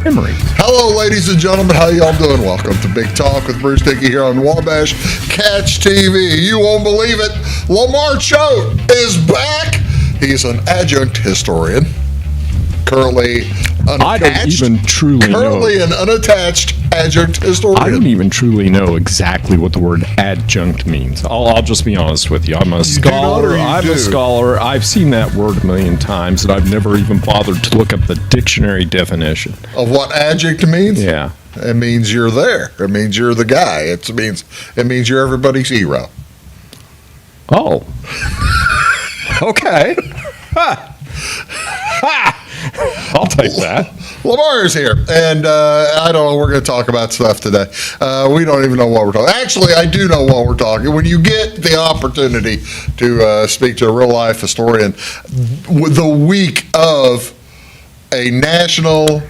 memories. Hello, ladies and gentlemen. How y'all doing? Welcome to Big Talk with Bruce Dickey here on Wabash Catch TV. You won't believe it. LaMar Choate is back. He's an adjunct historian. Currently unattached. I don't even truly Currently an unattached adjunct historian. I don't even truly know exactly what the word adjunct means. I'll just be honest with you. I'm a scholar. I'm a scholar. I've seen that word a million times, and I've never even bothered to look up the dictionary definition. Of what adjunct means? Yeah. It means you're there. It means you're the guy. It means you're everybody's hero. Oh. Okay. Ha. Ha. I'll take that. LaMar is here, and I don't know, we're going to talk about stuff today. We don't even know what we're talking. Actually, I do know what we're talking. When you get the opportunity to speak to a real-life historian the week of a national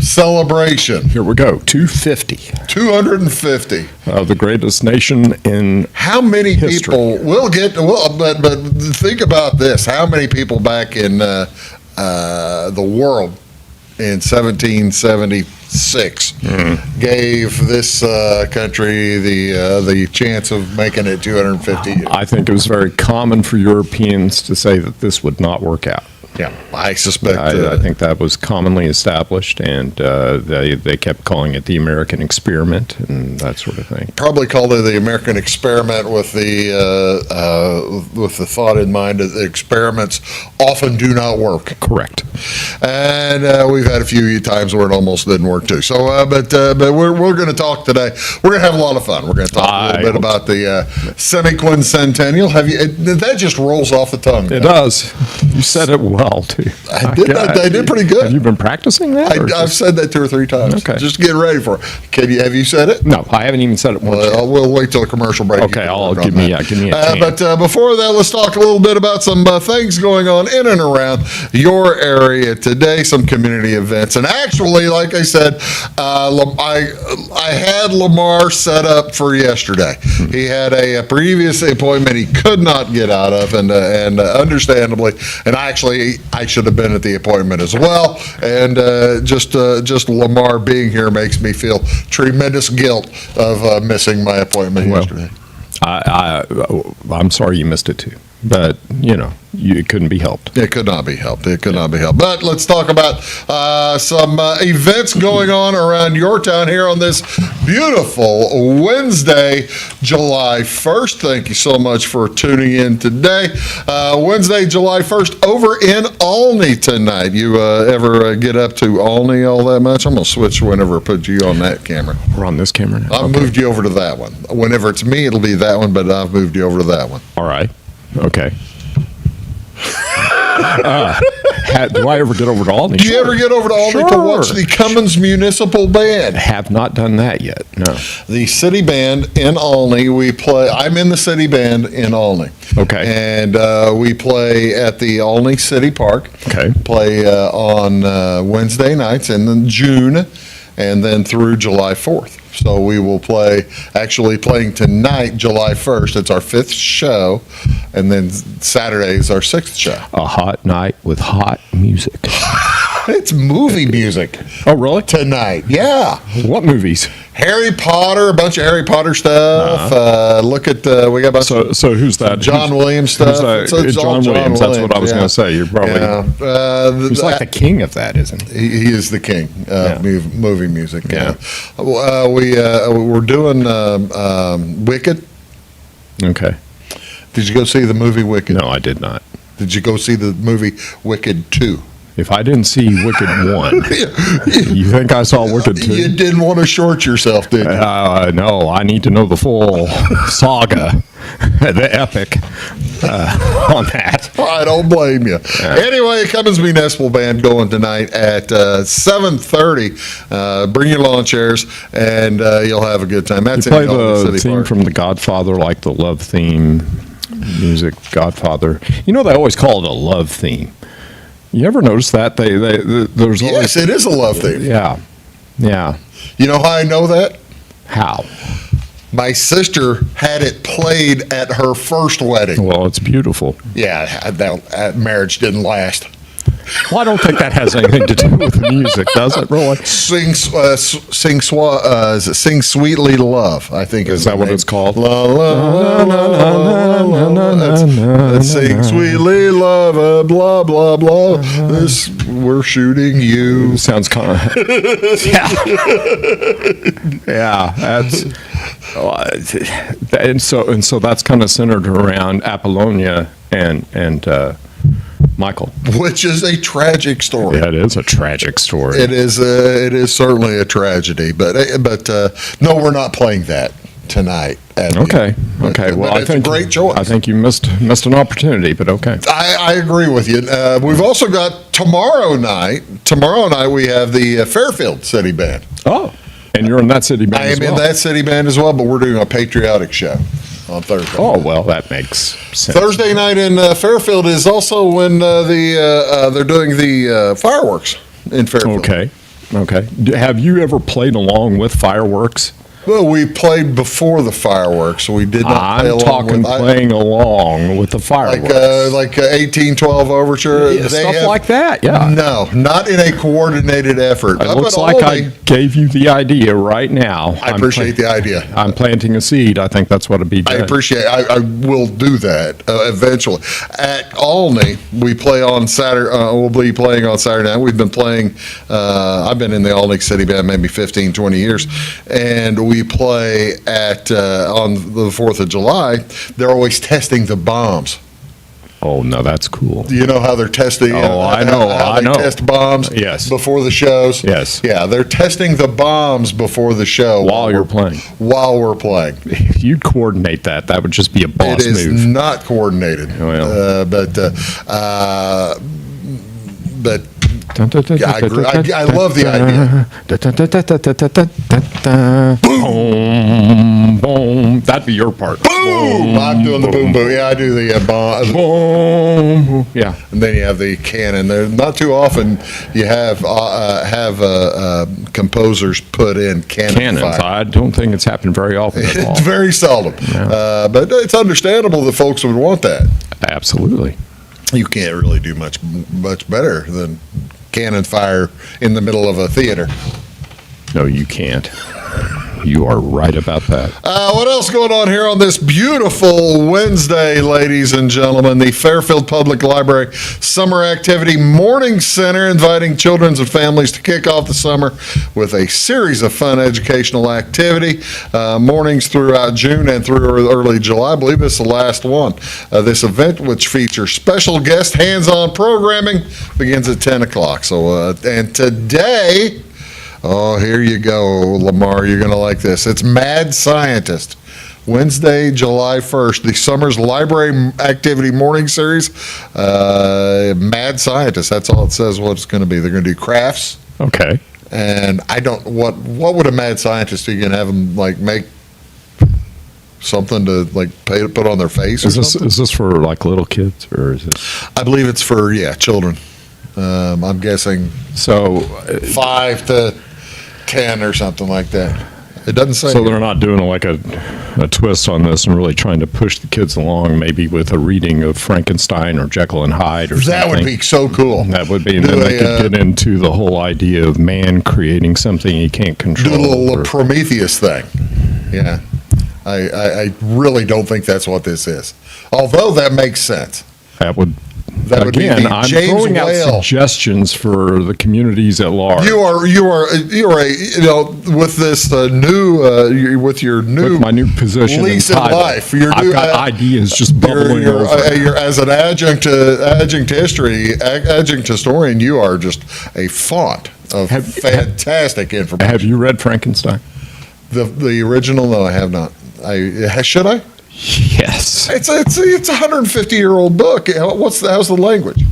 celebration. Here we go. 250. 250. The greatest nation in how many history. People, but think about this. How many people back in the world in 1776 gave this country the chance of making it 250 years? I think it was very common for Europeans to say that this would not work out. Yeah, I suspect. I think that was commonly established, and they kept calling it the American experiment and that sort of thing. Probably called it the American experiment with the thought in mind that the experiments often do not work. Correct. And we've had a few times where it almost didn't work too. So, but we're going to talk today. We're going to have a lot of fun. We're going to talk a little bit about the Semiquincentennial. That just rolls off the tongue. It does. You said it well too. I did pretty good. Have you been practicing that? I've said that 2 or 3 times. Okay. Just get ready for it. Have you said it? No, I haven't even said it once. We'll wait till the commercial break. Okay, give me a chance. But before that, let's talk a little bit about some things going on in and around your area today. Some community events, and actually, like I said, I had LaMar set up for yesterday. He had a previous appointment he could not get out of, and understandably, and I should have been at the appointment as well. And just LaMar being here makes me feel tremendous guilt of missing my appointment yesterday. I'm sorry you missed it too, but it couldn't be helped. It could not be helped. But let's talk about some events going on around your town here on this beautiful Wednesday, July 1st. Thank you so much for tuning in today. Wednesday, July 1st, over in Olney tonight. You ever get up to Olney all that much? I'm going to switch whenever I put you on that camera. We're on this camera now? I've moved you over to that one. Whenever it's me, it'll be that one, but I've moved you over to that one. All right. Okay. Do I ever get over to Olney? Do you ever get over to Olney to watch the Cummins Municipal Band? Have not done that yet, no. The city band in Olney, I'm in the city band in Olney. Okay. And we play at the Olney City Park. Okay. Play on Wednesday nights in June and then through July 4th. So we will actually playing tonight, July 1st. It's our 5th show. And then Saturday is our 6th show. A hot night with hot music. It's movie music. Oh, really? Tonight, yeah. What movies? Harry Potter, a bunch of Harry Potter stuff. Look at we got a bunch. So who's that? John Williams stuff. Who's John Williams. That's what I was going to say. You're probably. He's like the king of that, isn't he? He is the king of movie music. Yeah. We're doing Wicked. Okay. Did you go see the movie Wicked? No, I did not. Did you go see the movie Wicked 2? If I didn't see Wicked 1, you think I saw Wicked 2? You didn't want to short yourself, did you? No, I need to know the full saga, the epic on that. I don't blame you. Anyway, Cummins Municipal Band going tonight at 7:30. Bring your lawn chairs, and you'll have a good time. That's you play the theme from The Godfather, like the love theme music, Godfather. They always call it a love theme. You ever notice that? There's always... Yes, it is a love theme. Yeah. You know how I know that? How? My sister had it played at her first wedding. Well, it's beautiful. Yeah, that marriage didn't last. Well, I don't think that has anything to do with the music, does it, really? Is it Sing Sweetly Love, I think Is that what it's called? La, la, la, la, la, la, la. That's Sing Sweetly Love, blah, blah, blah. We're shooting you. Sounds kind of... Yeah. Yeah, that's... And so that's kind of centered around Apollonia and Michael. Which is a tragic story. Yeah, it is a tragic story. It is certainly a tragedy, but no, we're not playing that tonight. Okay. Well, I think it's a great choice. I think you missed an opportunity, but okay. I agree with you. We've also got tomorrow night. Tomorrow night we have the Fairfield City Band. Oh, and you're in that city band. I am in that city band as well, but we're doing a patriotic show on Thursday. Oh, well, that makes sense. Thursday night in Fairfield is also when they're doing the fireworks in Fairfield. Okay. Have you ever played along with fireworks? Well, we played before the fireworks, so we did not play along. I'm talking playing along with the fireworks. Like 1812 Overture. Yeah, stuff like that, yeah. No, not in a coordinated effort. It looks like I gave you the idea right now. I appreciate the idea. I'm planting a seed. I think that's what it'd be. I appreciate it. I will do that eventually. At Olney, we play on Saturday. We'll be playing on Saturday night. We've been playing, I've been in the Olney City Band maybe 15, 20 years, and we play at on the 4th of July. They're always testing the bombs. Oh, no, that's cool. You know how they're testing? Oh, I know. How they test bombs before the shows? Yes. Yeah, they're testing the bombs before the show. While you're playing. While we're playing. If you'd coordinate that, that would just be a boss move. It is not coordinated. Well. But yeah, I love the idea. Boom, boom. That'd be your part. Boom! I'm doing the boom, boom. Yeah, I do the bomb. Boom. Yeah. And then you have the cannon. There, not too often you have composers put in cannons. Fire. I don't think it's happened very often at all. It's very seldom. Yeah. But it's understandable that folks would want that. Absolutely. You can't really do much better than cannon fire in the middle of a theater. No, you can't. You are right about that. What else going on here on this beautiful Wednesday, ladies and gentlemen? The Fairfield Public Library Summer Activity Morning Center inviting children and families to kick off the summer with a series of fun educational activity. Mornings throughout June and through early July. I believe this is the last one. This event, which features special guest hands-on programming, begins at 10 o'clock. So, and today... Oh, here you go, Lamar. You're going to like this. It's Mad Scientist. Wednesday, July 1st, the summer's library activity morning series. Mad Scientist. That's all it says what it's going to be. They're going to do crafts. Okay. And I don't, what would a mad scientist do? You can have them like make something to like put on their face or something? Is this for like little kids or is this? I believe it's for, children. I'm guessing 5 to 10 or something like that. It doesn't say. So they're not doing like a twist on this and really trying to push the kids along, maybe with a reading of Frankenstein or Jekyll and Hyde or something. That would be so cool. That would be, and then they could get into the whole idea of man creating something he can't control. Do a little Prometheus thing. Yeah. I really don't think that's what this is. Although that makes sense. That would Again, I'm throwing out suggestions for the communities at large. You are with this with my new position lease in life. I've got ideas just bubbling over. You're as an adjunct historian, you are just a font of fantastic information. Have you read Frankenstein? The original? No, I have not. Should I? Yes. It's a 150-year-old book. How's the language?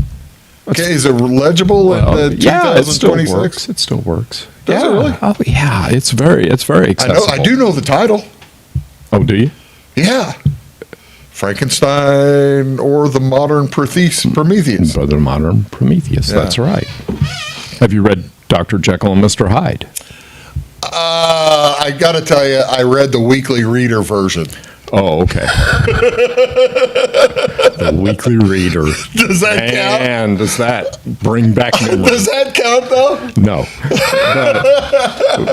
Okay, is it legible in 2026? It still works. Does it really? Oh, yeah. It's very accessible. I do know the title. Oh, do you? Yeah. Frankenstein or the Modern Prometheus. The Modern Prometheus. Yeah. That's right. Have you read Dr. Jekyll and Mr. Hyde? I got to tell you, I read the Weekly Reader version. Oh, okay. The Weekly Reader. Does that count? And does that bring back memories? Does that count, though? No.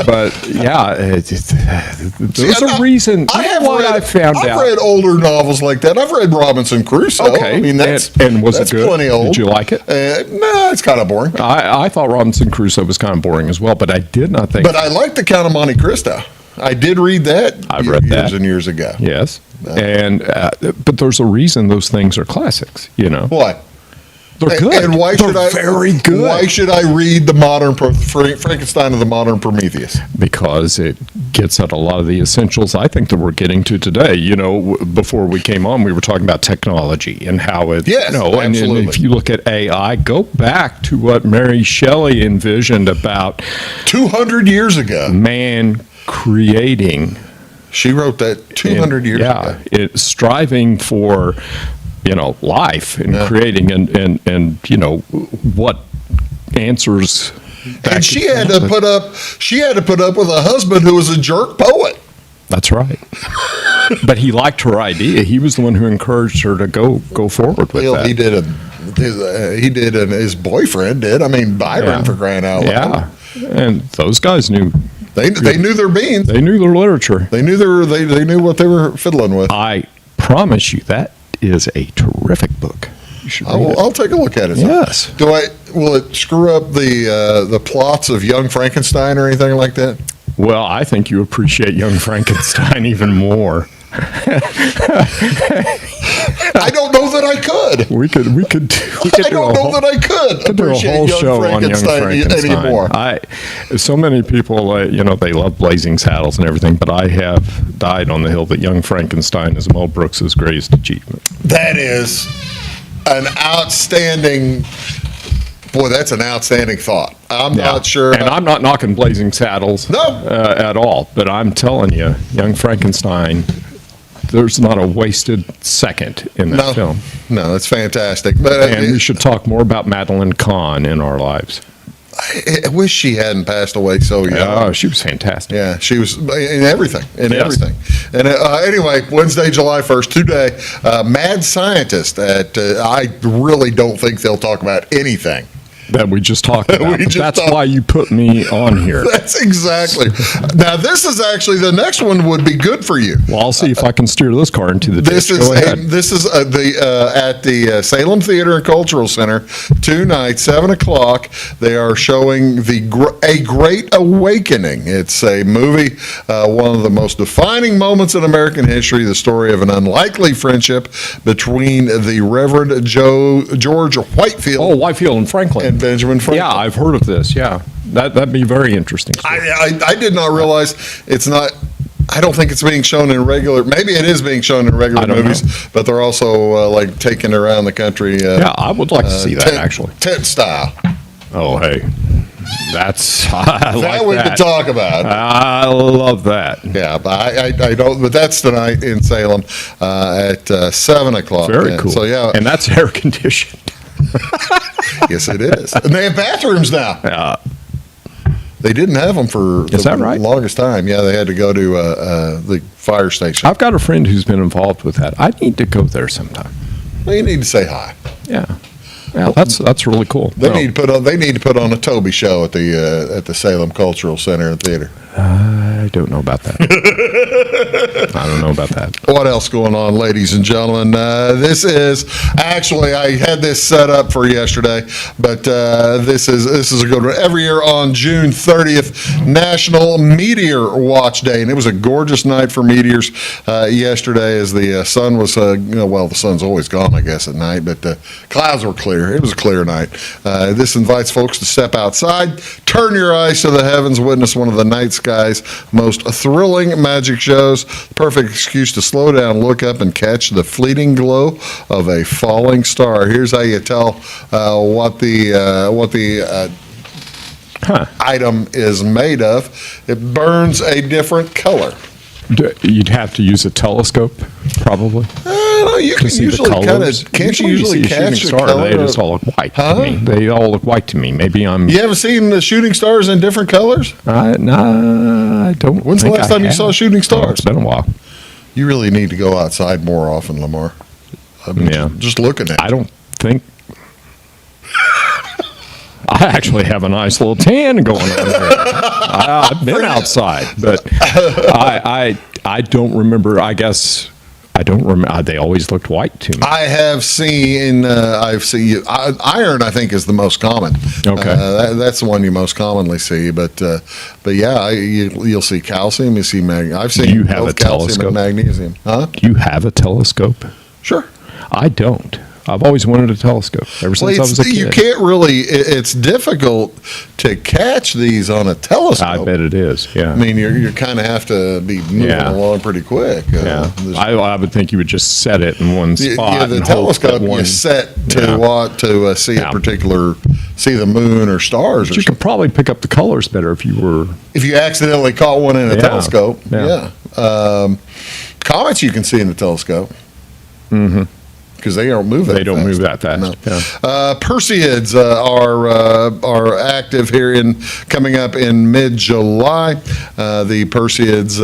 But yeah, there's a reason. I've read older novels like that. I've read Robinson Crusoe. Okay. I mean, that's was it good? Plenty old. Did you like it? Nah, it's kind of boring. I thought Robinson Crusoe was kind of boring as well, but I did not think. But I like The Count of Monte Cristo. I did read that. I've read years that and years ago. Yes, but there's a reason those things are classics. You know what? They're good. And why should I? Very good. Why should I read the modern Frankenstein of the modern Prometheus? Because it gets at a lot of the essentials I think that we're getting to today. You know, before we came on, we were talking about technology and how it. Yes, and if you look at AI, go back to what Mary Shelley envisioned about 200 years ago. Man creating. She wrote that 200 years ago. Yeah, striving for. Life and creating and what answers. And she had to put up with a husband who was a jerk poet. That's right. But he liked her idea. He was the one who encouraged her to go forward with that. He did, and his boyfriend did. I mean, Byron, for crying out loud. Yeah, and those guys knew. They knew their beans. They knew their literature. They knew they knew what they were fiddling with. I promise you that is a terrific book. You should read it. I'll take a look at it. Yes. Will it screw up the plots of Young Frankenstein or anything like that? Well, I think you appreciate Young Frankenstein even more. I don't know that I could. We could I don't know that I could appreciate do a whole Young show on Young Frankenstein anymore. So many people, they love Blazing Saddles and everything, but I have died on the hill that Young Frankenstein is Mel Brooks' greatest achievement. That is an outstanding. Boy, that's an outstanding thought. I'm not sure. And I'm not knocking Blazing Saddles at all, but I'm telling you, Young Frankenstein, there's not a wasted second in that film. No, that's fantastic. And we should talk more about Madeline Kahn in our lives. I wish she hadn't passed away so young. Oh, she was fantastic. Yeah, she was in everything. Everything. And anyway, Wednesday, July 1st, today, Mad Scientist. I really don't think they'll talk about anything that we just talked about. That's why you put me on here. That's exactly. Now, this is actually, the next one would be good for you. Well, I'll see if I can steer this car into the ditch. This is at the Salem Theater and Cultural Center, tonight, 7 o'clock. They are showing A Great Awakening. It's a movie, one of the most defining moments in American history, the story of an unlikely friendship between the Reverend George Whitefield. Oh, Whitefield and Franklin. And Benjamin Franklin. Yeah, I've heard of this. Yeah, that'd be very interesting. I did not realize it's not. I don't think it's being shown in regular. Maybe it is being shown in regular movies, but they're also like taking it around the country. Yeah, I would like to see that actually. Tent style. Oh, hey, that's we could talk about. I love that. Yeah, but I don't. But that's tonight in Salem at 7 o'clock. Very cool. So yeah, and that's air conditioned. Yes, it is. And they have bathrooms now. Yeah. They didn't have them for the longest time. Yeah, they had to go to the fire station. I've got a friend who's been involved with that. I need to go there sometime. Well, you need to say hi. Yeah. Yeah, that's really cool. They need to put on a Toby show at the Salem Cultural Center and Theater. I don't know about that. I don't know about that. What else going on, ladies and gentlemen? This is actually, I had this set up for yesterday, but this is a good one. Every year on June 30th, National Meteor Watch Day, and it was a gorgeous night for meteors yesterday as the sun was, the sun's always gone, I guess, at night, but the clouds were clear. It was a clear night. This invites folks to step outside, turn your eyes to the heavens, witness one of the night sky's most thrilling magic shows. Perfect excuse to slow down, look up, and catch the fleeting glow of a falling star. Here's how you tell what the item is made of. It burns a different color. You'd have to use a telescope, probably. You can usually kind of. Can't you usually catch a color? They just all look white to me. They all look white to me. Maybe I'm. You haven't seen the shooting stars in different colors? No, I don't. When's the last time you saw shooting stars? It's been a while. You really need to go outside more often, LaMar. I mean, just looking at I don't think. I actually have a nice little tan going on here. I've been outside, but I don't remember. I guess I don't remember. They always looked white to me. I have seen. Iron. I think is the most common. Okay, that's the one you most commonly see. But yeah, you'll see calcium. You see magnesium. I've seen Do you have both a calcium telescope? and magnesium. Huh? Do you have a telescope? Sure. I don't. I've always wanted a telescope ever since I was a kid. You can't really. It's difficult to catch these on a telescope. I bet it is. Yeah. I mean, you kind of have to be moving along pretty quick. Yeah. I would think you would just set it in one spot. Yeah, the and telescope hope that you set to see a particular, see the moon or stars. But you could probably pick up the colors better if you were. If you accidentally caught one in a telescope. Yeah. Comets you can see in the telescope. Mm-hmm. Because they don't move that fast. They don't move that fast. No. Yeah. Perseids are active here coming up in mid-July. The Perseids,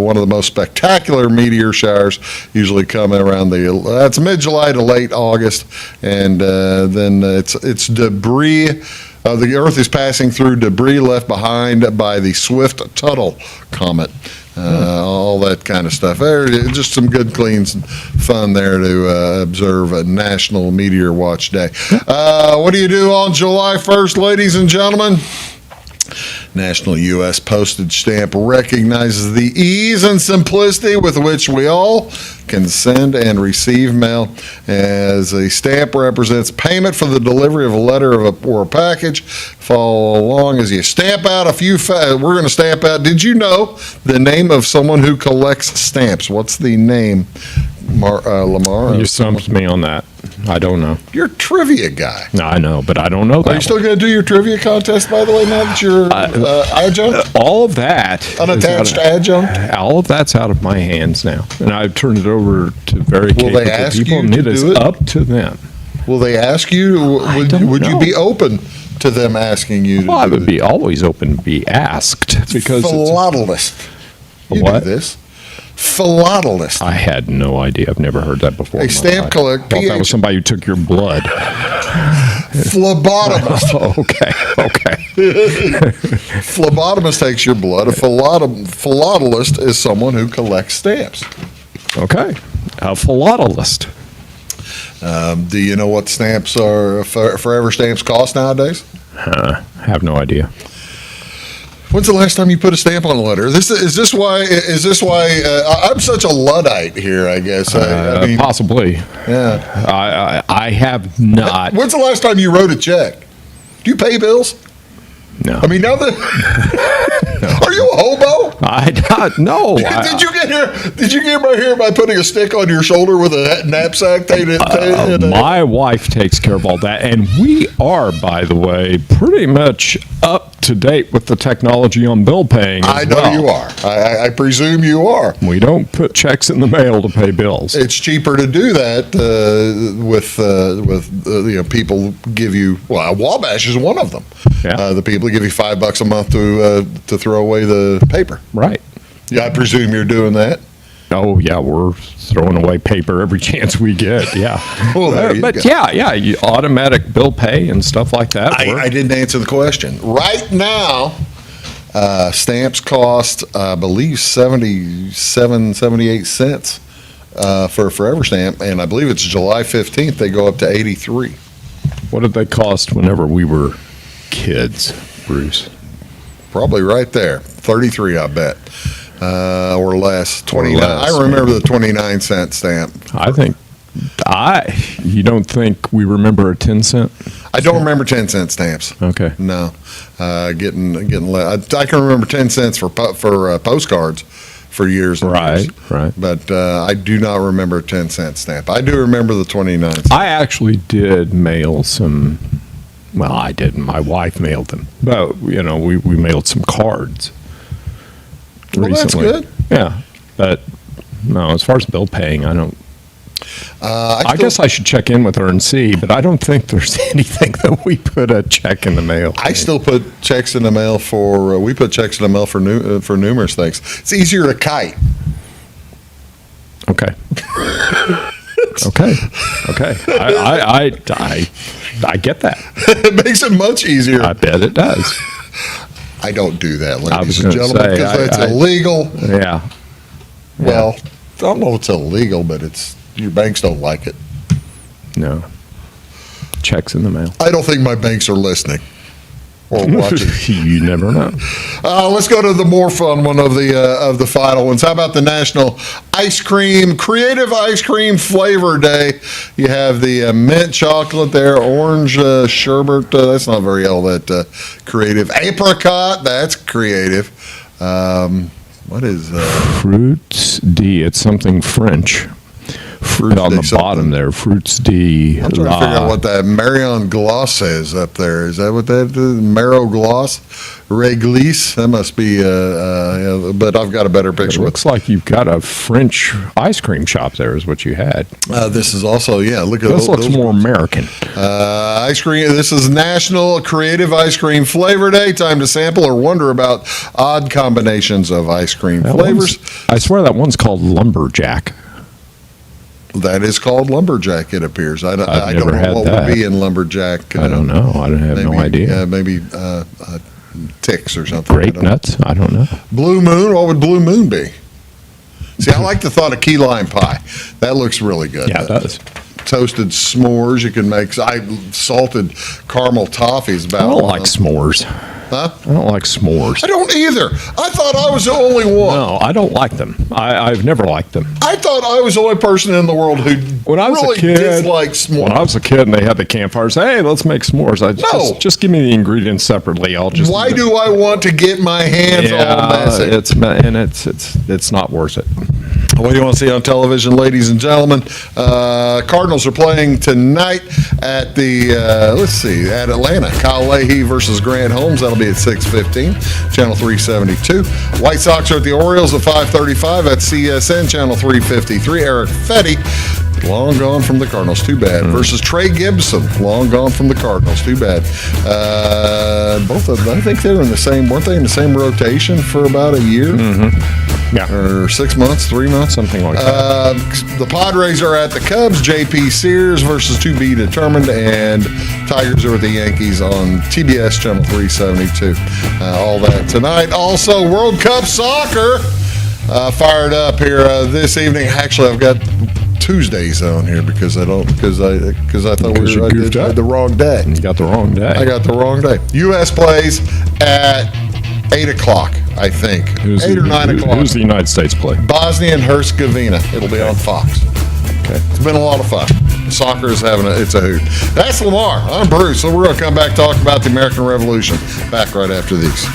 one of the most spectacular meteor showers, usually come around that's mid-July to late August, and then it's debris. The Earth is passing through debris left behind by the Swift-Tuttle comet. All that kind of stuff. Just some good, clean fun there to observe a National Meteor Watch Day. What do you do on July 1st, ladies and gentlemen? National U.S. Postage Stamp recognizes the ease and simplicity with which we all can send and receive mail, as a stamp represents payment for the delivery of a letter or a package. Follow along as you stamp out a few. We're going to stamp out. Did you know the name of someone who collects stamps? What's the name, LaMar? You stumped me on that. I don't know. You're a trivia guy. No, I know, but I don't know that. Are you still going to do your trivia contest, by the way, now that you're adjunct? All of that. Unattached adjunct? All of that's out of my hands now. And I've turned it over to very capable people, and it is up to them. Will they ask you? Would you be open to them asking you to do I would be always open to be asked. Because philatelist. You what? do this. Philatelist. I had no idea. I've never heard that before. A stamp collector. I thought that was somebody who took your blood. Phlebotomist. Oh, okay. Phlebotomist takes your blood. A philatelist is someone who collects stamps. Okay. A philatelist. Do you know what stamps are, forever stamps cost nowadays? Have no idea. When's the last time you put a stamp on a letter? Is this why I'm such a Luddite here, I guess? I mean, possibly. Yeah. I have not. When's the last time you wrote a check? Do you pay bills? No. I mean, now that are you a hobo? I don't know. Did you get here? Did you get right here by putting a stick on your shoulder with a knapsack? My wife takes care of all that, and we are, by the way, pretty much up to date with the technology on bill paying. I know you are. I presume you are. We don't put checks in the mail to pay bills. It's cheaper to do that with people give you. Well, Wabash is one of them. Yeah. The people give you $5 a month to throw away the paper. Right. Yeah, I presume you're doing that. Oh yeah, we're throwing away paper every chance we get. Yeah. Well, but yeah, you automatic bill pay and stuff like that. I didn't answer the question. Right now, stamps cost, I believe, 78 cents for a forever stamp, and I believe it's July 15th. They go up to 83. What did they cost whenever we were kids, Bruce? Probably right there, 33, I bet. Or less, 29. I remember the 29-cent stamp. I think you don't think we remember a 10-cent? I don't remember 10-cent stamps. Okay. No, getting less. I can remember 10 cents for postcards for years and years. Right. But I do not remember a 10-cent stamp. I do remember the 29 cents. I actually did mail some. Well, I didn't. My wife mailed them. But, we mailed some cards. Well, recently. that's good. Yeah, but no, as far as bill paying, I don't. I guess I should check in with her and see, but I don't think there's anything that we put a check in the mail. I still put checks in the mail for. We put checks in the mail for numerous things. It's easier to kite. Okay. works. Okay. I get that. It makes it much easier. I bet it does. I don't do that, I ladies was and gonna gentlemen, say, because that's illegal. Yeah. Well, I don't know if it's illegal, but your banks don't like it. No. Checks in the mail. I don't think my banks are listening or watching. You never know. Let's go to the more fun one of the final ones. How about the National Creative Ice Cream Flavor Day? You have the mint chocolate there, orange sherbet. That's not very all that creative. Apricot, that's creative. What is Fruits D? It's something French. Fruit on the bottom there. Fruits D. I'm trying to figure out what that Marion Gloss is up there. Is that what that is? Marrow Gloss? Réglisse? That must be, but I've got a better picture. It looks like you've got a French ice cream shop there is what you had. This is also, look at this. Looks more American. Ice cream. This is National Creative Ice Cream Flavor Day. Time to sample or wonder about odd combinations of ice cream flavors. I swear that one's called Lumberjack. That is called Lumberjack, it appears. I don't know what would be in Lumberjack. I don't know. I have no idea. Maybe ticks or something. Grape nuts? I don't know. Blue Moon? What would Blue Moon be? See, I like the thought of key lime pie. That looks really good. Yeah, it does. Toasted s'mores. You can make salted caramel toffees. I don't like s'mores. Huh? I don't like s'mores. I don't either. I thought I was the only one. No, I don't like them. I've never liked them. I thought I was the only person in the world who really disliked s'mores. When I was a kid and they had the campfires, hey, let's make s'mores. Just give me the ingredients separately. Why do I want to get my hands all messy? It's not worth it. What do you want to see on television, ladies and gentlemen? Cardinals are playing tonight at at Atlanta. Kyle Leahy versus Grant Holmes. That'll be at 6:15, Channel 372. White Sox are at the Orioles at 5:35 at CSN, Channel 353. Eric Fetty, long gone from the Cardinals, too bad, versus Trey Gibson, long gone from the Cardinals, too bad. Both of them, I think weren't they in the same rotation for about a year? Mm-hmm. Yeah. Or 6 months, 3 months? Something like that. The Padres are at the Cubs, JP Sears versus to be determined, and Tigers are at the Yankees on TBS Channel 372. All that tonight. Also, World Cup soccer fired up here this evening. Actually, I've got Tuesdays on here because I thought I had the wrong day. You got the wrong day. I got the wrong day. U.S. plays at 8 o'clock, I think. 8 or 9 o'clock. Who's the United States play? Bosnia and Herzegovina. It'll be on Fox. Okay. It's been a lot of fun. Soccer is it's a hoot. That's Lamar. I'm Bruce. So we're going to come back talk about the American Revolution. Back right after these.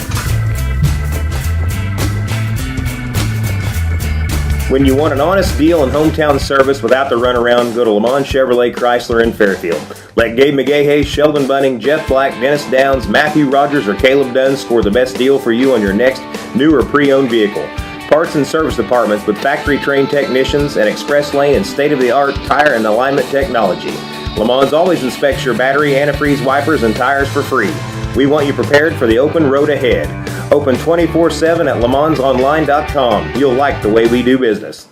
When you want an honest deal and hometown service without the runaround, go to LaMar Chevrolet Chrysler in Fairfield. Let Gabe McGahey, Sheldon Bunning, Jeff Black, Dennis Downs, Matthew Rogers, or Caleb Dunn score the best deal for you on your next new or pre-owned vehicle. Parts and service departments with factory-trained technicians and express lane and state-of-the-art tire and alignment technology. LaMar's always inspects your battery, antifreeze, wipers, and tires for free. We want you prepared for the open road ahead. Open 24/7 at lamansonline.com. You'll like the way we do business.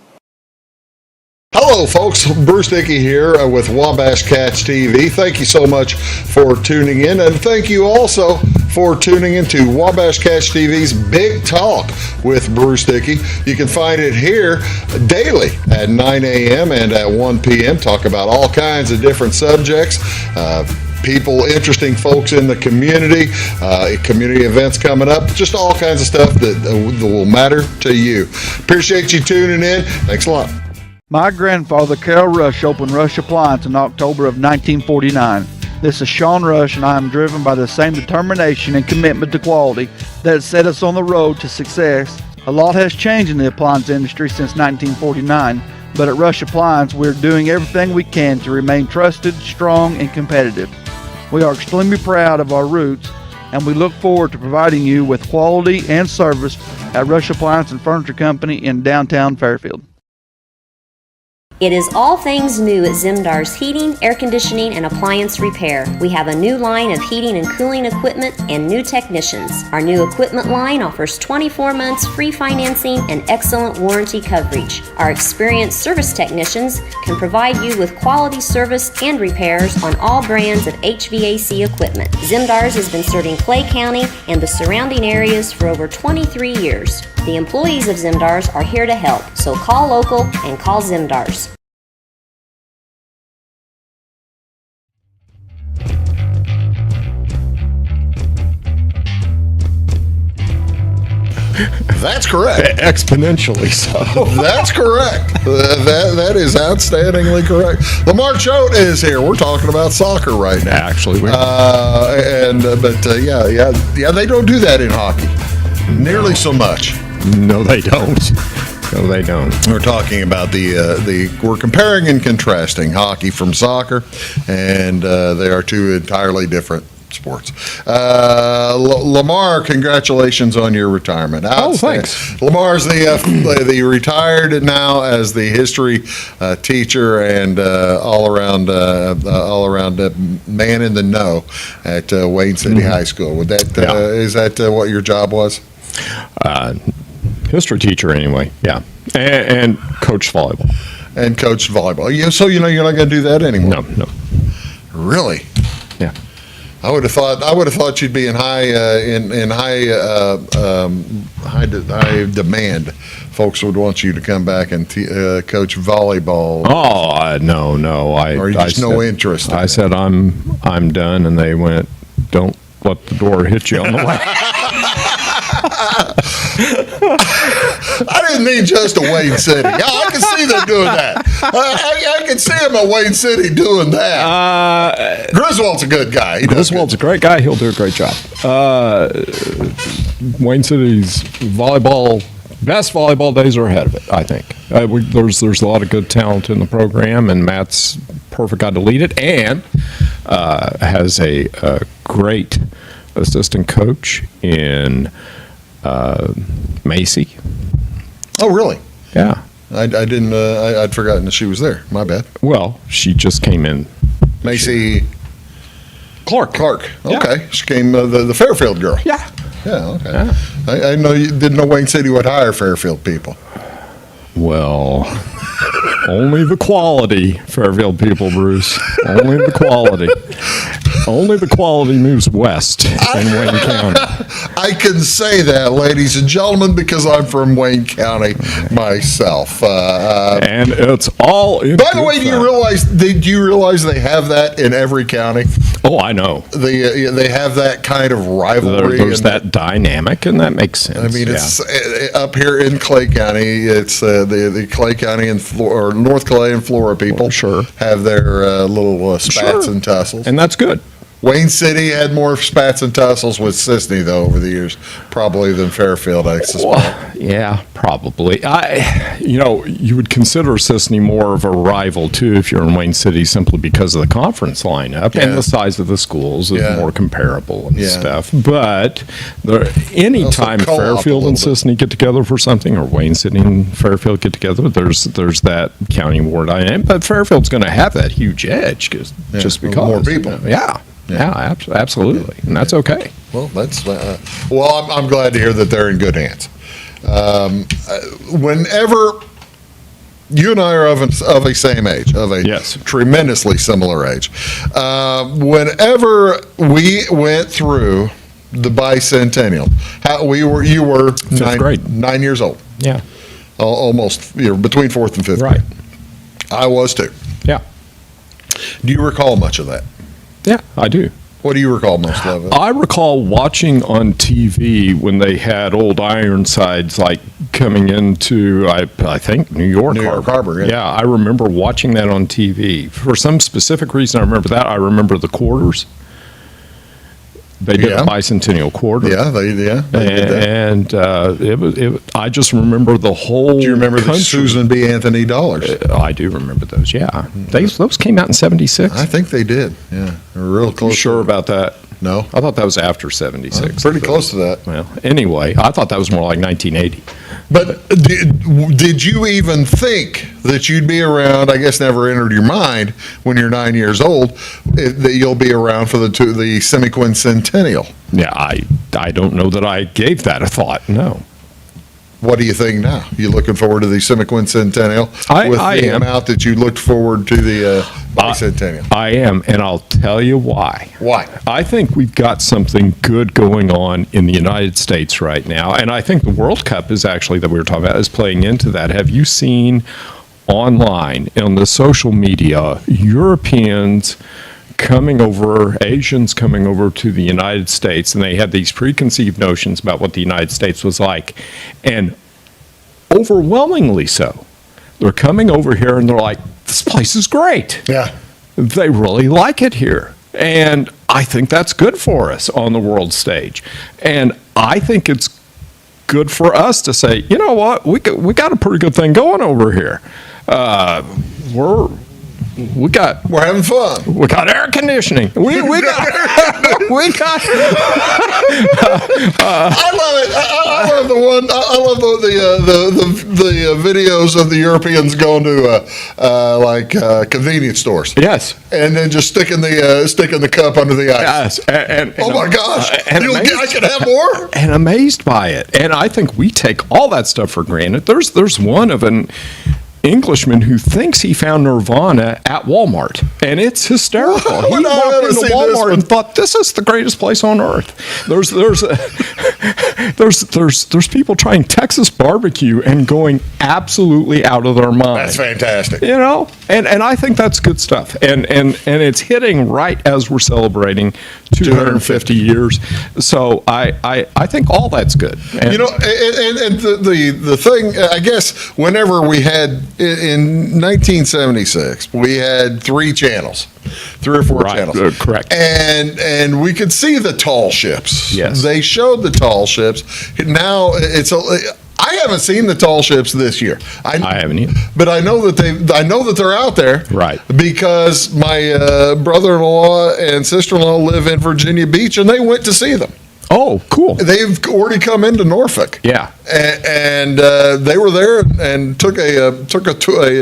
Hello, folks. Bruce Dickey here with Wabash Cats TV. Thank you so much for tuning in, and thank you also for tuning into Wabash Cats TV's Big Talk with Bruce Dickey. You can find it here daily at 9 a.m. and at 1 p.m. Talk about all kinds of different subjects. People, interesting folks in the community, community events coming up, just all kinds of stuff that will matter to you. Appreciate you tuning in. Thanks a lot. My grandfather, Carol Rush, opened Rush Appliance in October of 1949. This is Sean Rush, and I am driven by the same determination and commitment to quality that set us on the road to success. A lot has changed in the appliance industry since 1949, but at Rush Appliance, we're doing everything we can to remain trusted, strong, and competitive. We are extremely proud of our roots, and we look forward to providing you with quality and service at Rush Appliance and Furniture Company in downtown Fairfield. It is all things new at Zimdar's Heating, Air Conditioning, and Appliance Repair. We have a new line of heating and cooling equipment and new technicians. Our new equipment line offers 24 months free financing and excellent warranty coverage. Our experienced service technicians can provide you with quality service and repairs on all brands of HVAC equipment. Zimdar's has been serving Clay County and the surrounding areas for over 23 years. The employees of Zimdar's are here to help, so call local and call Zimdar's. That's correct. Exponentially so. That's correct. That is outstandingly correct. LaMar Choate is here. We're talking about soccer right now. Actually, we yeah, they don't do that in hockey nearly so much. no, they don't. No, they don't. We're talking about we're comparing and contrasting hockey from soccer, and they are two entirely different sports. LaMar, congratulations on your retirement. Oh, thanks. LaMar's the retired now as the history teacher and all around man in the know at Wayne City High School. Would that is that what your job was? History teacher, anyway. Yeah, and coach volleyball. And coach volleyball. Yeah, so you're not going to do that anymore. No. Really? Yeah. I would have thought you'd be in high demand. Folks would want you to come back and coach volleyball. Oh, no. Or just no interest. I said I'm done, and they went, "Don't let the door hit you on the way." I didn't mean just a Wayne City. Yeah, I can see them doing that. I can see him at Wayne City doing that. Griswold's a good guy. Griswold's a great guy. He'll do a great job. Wayne City's best volleyball days are ahead of it, I think. There's a lot of good talent in the program, and Matt's perfect guy to lead it, and has a great assistant coach in Macy. Oh, really? Yeah. I didn't. I'd forgotten that she was there. My bad. Well, she just came in. Macy Clark. Yeah. Okay, she came the Fairfield girl. Yeah. Yeah. Okay. Yeah. I know you didn't know Wayne City would hire Fairfield people. Well, only the quality, Fairfield people, Bruce. Only the quality. Only the quality moves west in Wayne County. I can say that, ladies and gentlemen, because I'm from Wayne County myself. And it's all in. By the way, did you realize they have that in every county? Oh, I know. They have that kind of rivalry. There's that dynamic, and that makes sense. I mean, it's up here in Clay County. It's the Clay County and or North Clay and Flora people have their little spats and tussles, and that's good. Wayne City had more spats and tussles with Sisney, though, over the years, probably than Fairfield, I suspect. Well, yeah, probably. You would consider Sisney more of a rival, too, if you're in Wayne City, simply because of the conference lineup and the size of the schools is more comparable and stuff. But anytime Fairfield and Sisney get together for something, or Wayne City and Fairfield get together, there's that county war dynamic. But Fairfield's going to have that huge edge just because. More people. Yeah, absolutely, and that's okay. Well, I'm glad to hear that they're in good hands. Whenever you and I are of a same age, of a tremendously similar age, whenever we went through the bicentennial, you were fifth grade. 9 years old. Yeah, almost between fourth and fifth grade. I was too. Yeah. Do you recall much of that? Yeah, I do. What do you recall most of it? I recall watching on TV when they had old Ironsides coming into, I think, New York Harbor. Yeah, I remember watching that on TV. For some specific reason, I remember that. I remember the quarters. They did a bicentennial quarter. Yeah, they did that. And I just remember the whole. Do you remember the Susan B. Anthony dollars? I do remember those. Yeah, those came out in '76. I think they did. Yeah, they were real close. You sure about that? No, I thought that was after '76. Pretty close to that. Well, anyway, I thought that was more like 1980. But did you even think that you'd be around? I guess never entered your mind when you're 9 years old that you'll be around for the Semiquincentennial. Yeah, I don't know that I gave that a thought. No. What do you think now? You looking forward to the Semiquincentennial with I the am. amount that you looked forward to the bicentennial? I am, and I'll tell you why. Why? I think we've got something good going on in the United States right now, and I think the World Cup is actually, that we were talking about, is playing into that. Have you seen online, on the social media, Europeans coming over, Asians coming over to the United States, and they had these preconceived notions about what the United States was like, and overwhelmingly so. They're coming over here and they're like, this place is great. Yeah. They really like it here. And I think that's good for us on the world stage. And I think it's good for us to say, you know what, we got a pretty good thing going over here. We're having fun. We got air conditioning. We got. I love it. I love the one. I love the videos of the Europeans going to convenience stores. Yes. And then just sticking the cup under the ice. Yes. And oh my gosh! I can have more. And amazed by it. And I think we take all that stuff for granted. There's one of an Englishman who thinks he found Nirvana at Walmart, and it's hysterical. He walked into Walmart and thought, "This is the greatest place on earth." There's people trying Texas barbecue and going absolutely out of their mind. That's fantastic. You know, and I think that's good stuff, and it's hitting right as we're celebrating 250 years. So I think all that's good. And, you know, and the thing, I guess, whenever we had in 1976, we had 3 channels, 3 or 4 channels. Correct. And we could see the tall ships. Yes. They showed the tall ships. Now I haven't seen the tall ships this year. I haven't either. But I know that they're out there. Right. Because my brother-in-law and sister-in-law live in Virginia Beach, and they went to see them. Oh, cool. They've already come into Norfolk. Yeah. And they were there and took a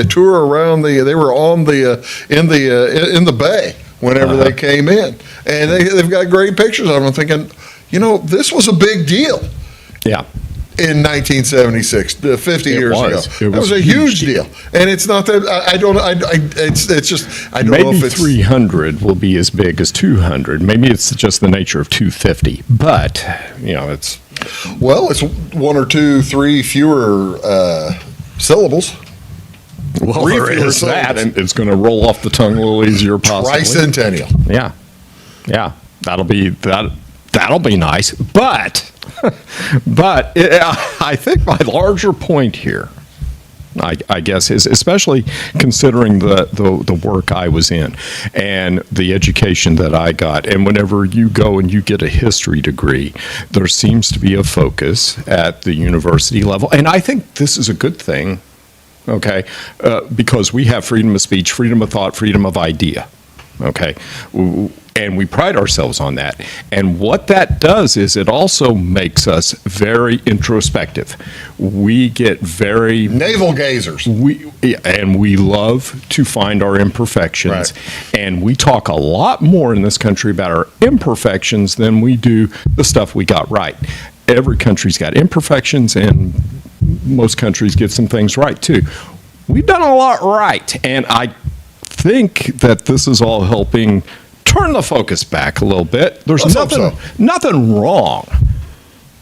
tour around they were on in the bay whenever they came in, and they've got great pictures of them. I'm thinking, you know, this was a big deal. Yeah. In 1976, 50 years ago, It was a huge deal. And it's not that it's just I don't know if it's 300 will be as big as 200. Maybe it's just the nature of 250. But you know, it's 1 or 2, 3 fewer syllables. Well, there is that, and it's going to roll off the tongue a little easier, possibly. Tricentennial. Yeah, that'll be nice, but I think my larger point here, I guess, is especially considering the work I was in and the education that I got. And whenever you go and you get a history degree, there seems to be a focus at the university level. And I think this is a good thing, okay, because we have freedom of speech, freedom of thought, freedom of idea. Okay, and we pride ourselves on that. And what that does is it also makes us very introspective. We get very navel gazers. We love to find our imperfections. Right. And we talk a lot more in this country about our imperfections than we do the stuff we got right. Every country's got imperfections, and most countries get some things right too. We've done a lot right, and I think that this is all helping turn the focus back a little bit. There's nothing wrong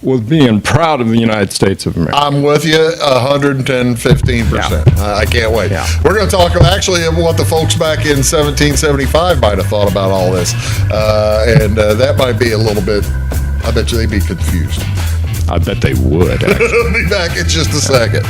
with being proud of the United States of America. I'm with you 115%. Yeah. I can't wait. Yeah. We're going to talk actually what the folks back in 1775 might have thought about all this. And that might be a little bit, I bet you they'd be confused. I bet they would. We'll be back in just a second.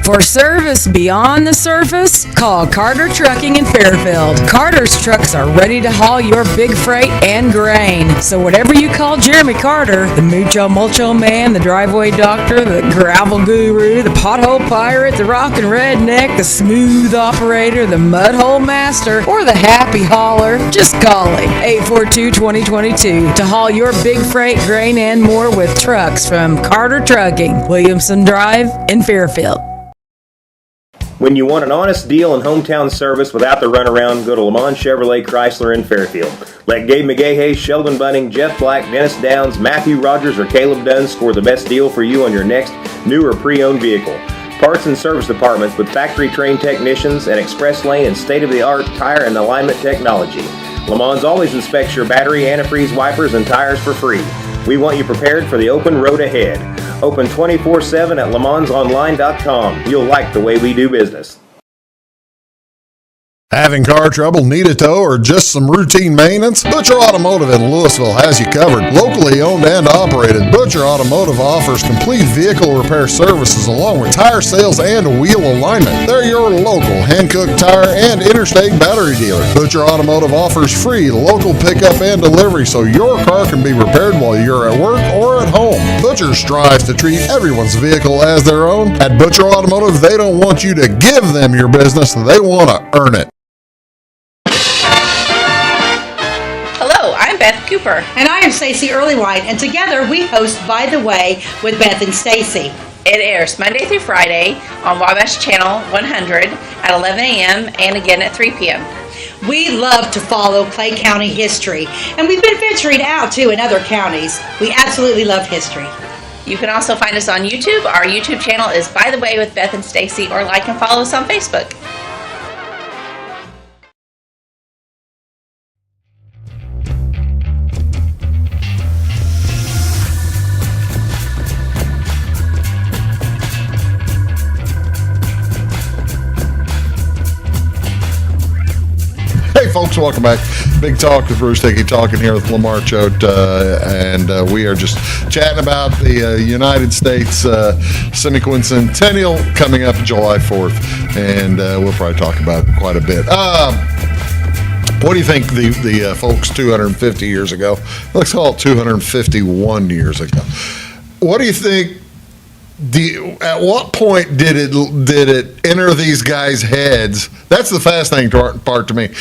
For service beyond the surface, call Carter Trucking in Fairfield. Carter's trucks are ready to haul your big freight and grain. So whatever you call Jeremy Carter, the Mucho Mulcho Man, the driveway doctor, the gravel guru, the pothole pirate, the rockin' redneck, the smooth operator, the mudhole master, or the happy hauler, just call him. 842-2022 to haul your big freight, grain, and more with trucks from Carter Trucking, Williamson Drive in Fairfield. When you want an honest deal and hometown service without the runaround, go to LaMar Chevrolet Chrysler in Fairfield. Let Gabe McGahey, Sheldon Bunning, Jeff Black, Dennis Downs, Matthew Rogers, or Caleb Dunn score the best deal for you on your next new or pre-owned vehicle. Parts and service departments with factory-trained technicians and express lane and state-of-the-art tire and alignment technology. LaMar's always inspects your battery, antifreeze, wipers, and tires for free. We want you prepared for the open road ahead. Open 24/7 at lemansonline.com. You'll like the way we do business. Having car trouble, need a tow, or just some routine maintenance? Butcher Automotive in Louisville has you covered. Locally owned and operated, Butcher Automotive offers complete vehicle repair services along with tire sales and wheel alignment. They're your local Hankook tire and interstate battery dealer. Butcher Automotive offers free local pickup and delivery so your car can be repaired while you're at work or at home. Butcher strives to treat everyone's vehicle as their own. At Butcher Automotive, they don't want you to give them your business, they want to earn it. Hello, I'm Beth Cooper. And I am Stacey Earlywhite, and together we host By the Way with Beth and Stacey. It airs Monday through Friday on Wabash Channel 100 at 11 a.m. and again at 3 p.m. We love to follow Clay County history, and we've been venturing out too in other counties. We absolutely love history. You can also find us on YouTube. Our YouTube channel is By the Way with Beth and Stacey, or like and follow us on Facebook. Hey folks, welcome back. Big Talk with Bruce Dickey, talking here with LaMar Choate, and we are just chatting about the United States Semiquincentennial coming up July 4th, and we'll probably talk about it quite a bit. What do you think the folks 250 years ago, let's call it 251 years ago, what do you think? At what point did it enter these guys' heads? That's the fascinating part to me.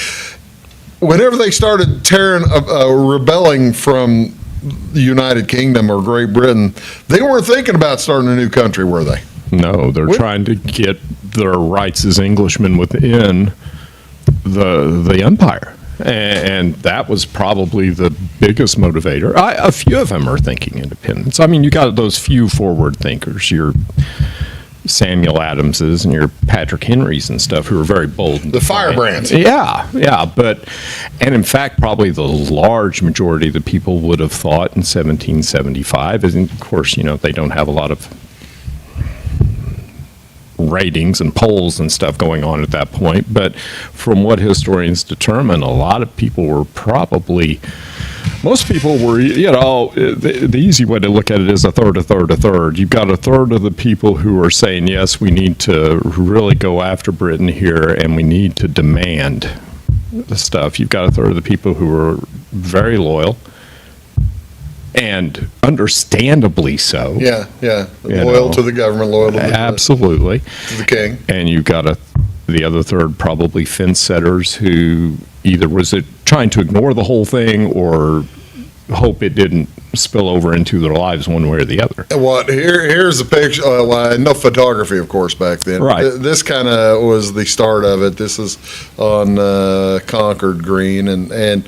Whenever they started rebelling from the United Kingdom or Great Britain, they weren't thinking about starting a new country, were they? No, they're trying to get their rights as Englishmen within the empire. And that was probably the biggest motivator. A few of them are thinking independence. I mean, you got those few forward thinkers, your Samuel Adamses and your Patrick Henrys and stuff, who are very bold. The firebrands. Yeah. And in fact, probably the large majority of the people would have thought in 1775, and of course, they don't have a lot of ratings and polls and stuff going on at that point, but from what historians determine, a lot of people were most people were, the easy way to look at it is a third. You've got a third of the people who are saying, yes, we need to really go after Britain here and we need to demand the stuff. You've got a third of the people who are very loyal, and understandably so. Yeah. Loyal to the government, loyal to absolutely to the king. And you've got the other third, probably fence setters, who either was trying to ignore the whole thing or hope it didn't spill over into their lives one way or the other. Here's a picture. No photography, of course, back then. Right. This kind of was the start of it. This is on Concord Green, and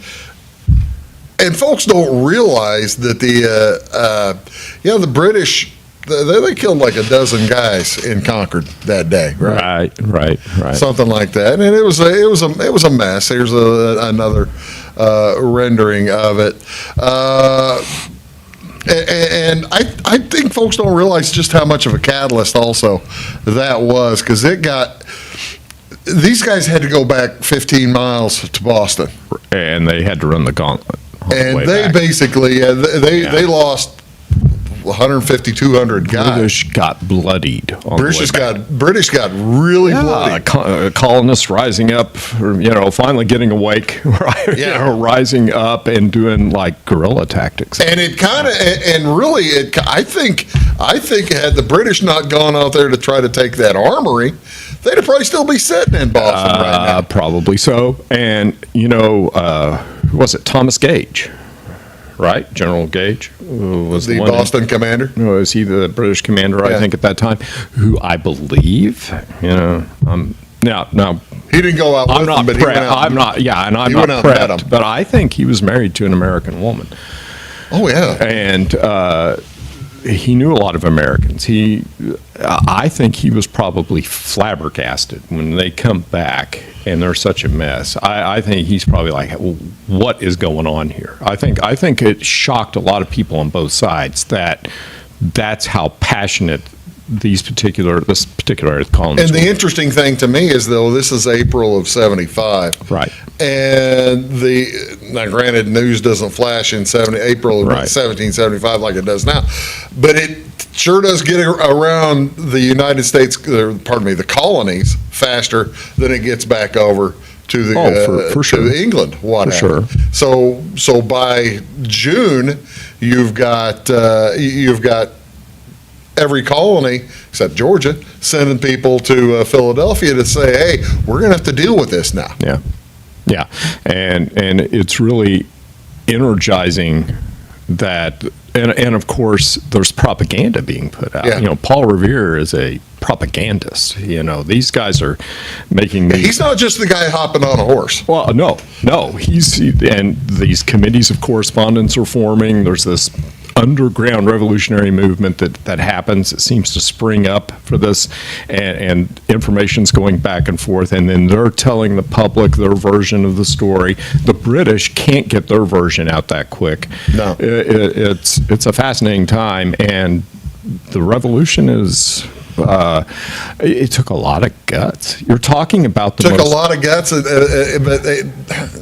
folks don't realize that the British, they killed like a dozen guys in Concord that day, right? Right. Something like that, and it was a mess. Here's another rendering of it, and I think folks don't realize just how much of a catalyst also that was, because these guys had to go back 15 miles to Boston, and they had to run the gauntlet. And they basically they lost 150, 200 guys. British got bloodied. British got really bloody. Colonists rising up, finally getting awake, right? Rising up and doing like guerrilla tactics. And it kind of, and really, I think had the British not gone out there to try to take that armory, they'd probably still be sitting in Boston right now. Probably so. And who was it? Thomas Gage. Right, General Gage was the Boston commander. No, was he the British commander? I think at that time, who I believe, now he didn't go out. I'm not prepped. I'm not prepped. But I think he was married to an American woman. Oh yeah, and he knew a lot of Americans. I think he was probably flabbergasted when they come back and they're such a mess. I think he's probably like, what is going on here? I think it shocked a lot of people on both sides that's how passionate this particular colonists. And the interesting thing to me is, though, this is April of '75, right? And now, granted, news doesn't flash in April of 1775 like it does now, but it sure does get around the United States, the colonies, faster than it gets back over to the for sure. to England. What for sure. So by June, you've got every colony except Georgia sending people to Philadelphia to say, hey, we're going to have to deal with this now. Yeah, and it's really energizing that, and of course there's propaganda being put out. Yeah. Paul Revere is a propagandist. These guys are making these. He's not just the guy hopping on a horse. Well, no, and these committees of correspondence are forming. There's this underground revolutionary movement that happens. It seems to spring up for this, and information's going back and forth, and then they're telling the public their version of the story. The British can't get their version out that quick. No. It's a fascinating time, and the revolution is it took a lot of guts. You're talking about a lot of guts, but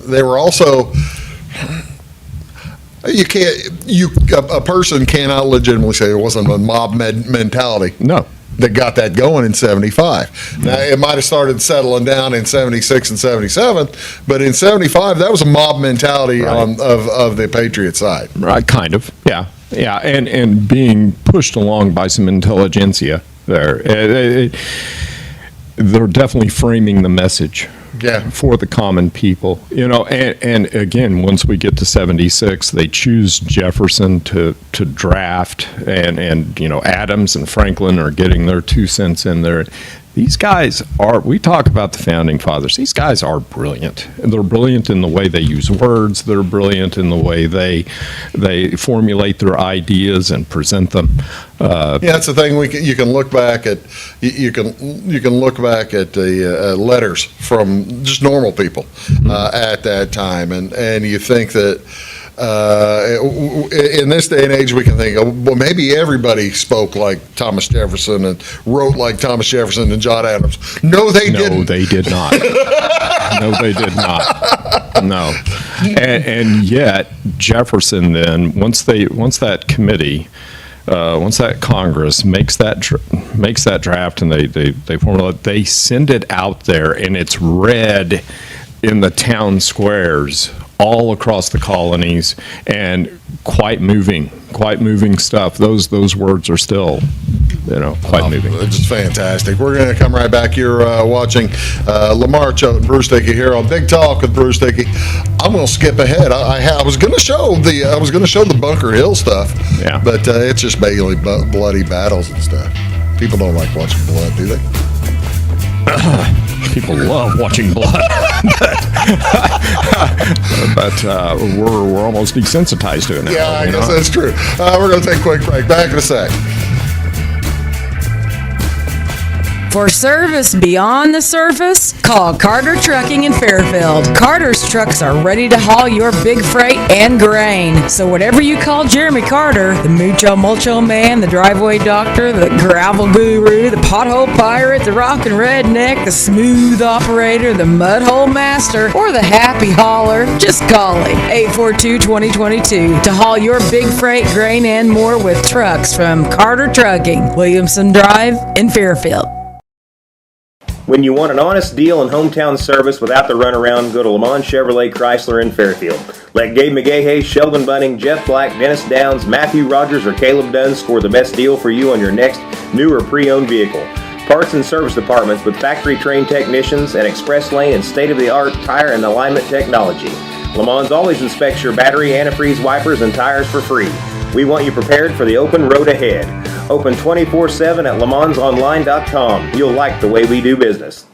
they were also. A person cannot legitimately say it wasn't a mob mentality. No. That got that going in 75. Now, it might have started settling down in 76 and 77, but in 75, that was a mob mentality of the Patriot side. Right, kind of, yeah. And being pushed along by some intelligentsia there. They're definitely framing the message. Yeah. For the common people, and again, once we get to 76, they choose Jefferson to draft, and Adams and Franklin are getting their 2 cents in there. These guys we talk about the founding fathers. These guys are brilliant. They're brilliant in the way they use words. They're brilliant in the way they formulate their ideas and present them. That's the thing. You can look back at the letters from just normal people at that time, and you think that. In this day and age, we can think, well, maybe everybody spoke like Thomas Jefferson and wrote like Thomas Jefferson and John Adams. No, they didn't. No, they did not. No, they did not. No, and yet Jefferson then once that committee. Once that Congress makes that draft and they formulate, they send it out there, and it's read in the town squares all across the colonies, and quite moving stuff. Those words are still, quite moving. It's just fantastic. We're going to come right back. You're watching LaMar Choate and Bruce Dickey here on Big Talk with Bruce Dickey. I'm going to skip ahead. I was going to show the Bunker Hill stuff. Yeah. But it's just mainly bloody battles and stuff. People don't like watching blood, do they? People love watching blood, but we're almost desensitized to it now. Yeah, I guess that's true. We're going to take a quick break. Back in a sec. For service beyond the surface, call Carter Trucking in Fairfield. Carter's trucks are ready to haul your big freight and grain. So whatever you call Jeremy Carter, the Mucho Mulcho Man, the driveway doctor, the gravel guru, the pothole pirate, the rockin' redneck, the smooth operator, the mudhole master, or the happy hauler, just call him. 842-2022 to haul your big freight, grain, and more with trucks from Carter Trucking, Williamson Drive in Fairfield. When you want an honest deal and hometown service without the runaround, go to LaMar Chevrolet Chrysler in Fairfield. Let Gabe McGahey, Sheldon Bunning, Jeff Black, Dennis Downs, Matthew Rogers, or Caleb Dunn score the best deal for you on your next new or pre-owned vehicle. Parts and service departments with factory-trained technicians and express lane and state-of-the-art tire and alignment technology. LaMar's always inspects your battery, antifreeze, wipers, and tires for free. We want you prepared for the open road ahead. Open 24/7 at lamansonline.com. You'll like the way we do business.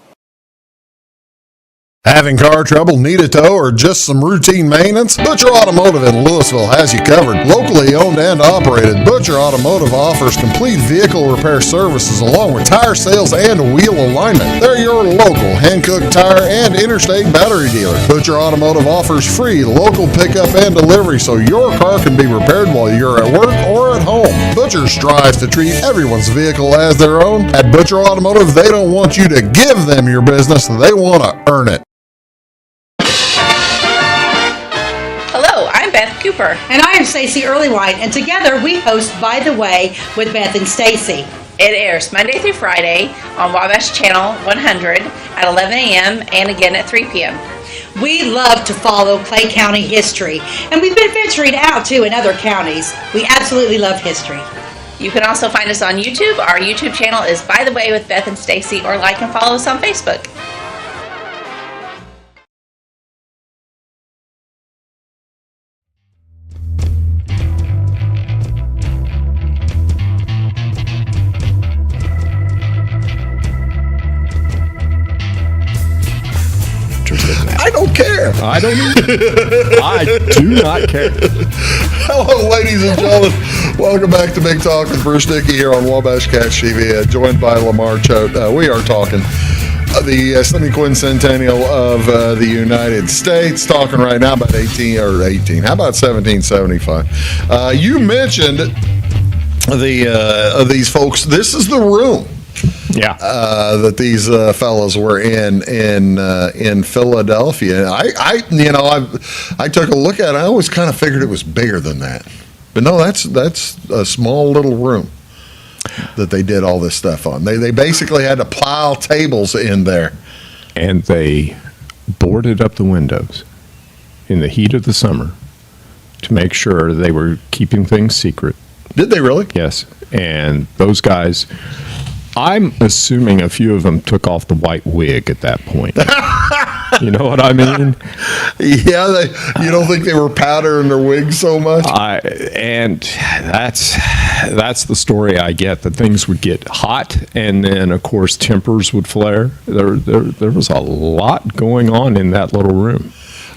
Having car trouble, need a tow, or just some routine maintenance? Butcher Automotive in Louisville has you covered. Locally owned and operated, Butcher Automotive offers complete vehicle repair services along with tire sales and wheel alignment. They're your local hand-cooked tire and interstate battery dealer. Butcher Automotive offers free local pickup and delivery so your car can be repaired while you're at work or at home. Butcher strives to treat everyone's vehicle as their own. At Butcher Automotive, they don't want you to give them your business, they want to earn it. Hello, I'm Beth Cooper. And I am Stacey Earlywhite, and together we host By the Way with Beth and Stacey. It airs Monday through Friday on Wabash Channel 100 at 11 a.m. and again at 3 p.m. We love to follow Clay County history, and we've been venturing out too in other counties. We absolutely love history. You can also find us on YouTube. Our YouTube channel is By the Way with Beth and Stacey, or like and follow us on Facebook. I don't care. I don't either. I do not care. Hello, ladies and gentlemen. Welcome back to Big Talk with Bruce Dickey here on Wabash Catch TV, joined by LaMar Choate. We are talking the Semiquincentennial of the United States. Talking right now about 18. How about 1775? You mentioned these folks. This is the room. Yeah. That these fellows were in Philadelphia. I took a look at it. I always kind of figured it was bigger than that, but no, that's a small little room that they did all this stuff on. They basically had to pile tables in there, And they boarded up the windows in the heat of the summer to make sure they were keeping things secret. Did they really? Yes. And those guys, I'm assuming a few of them took off the white wig at that point. You know what I mean? Yeah, you don't think they were powdering their wigs so much? And that's the story I get, that things would get hot, and then, of course, tempers would flare. There was a lot going on in that little room.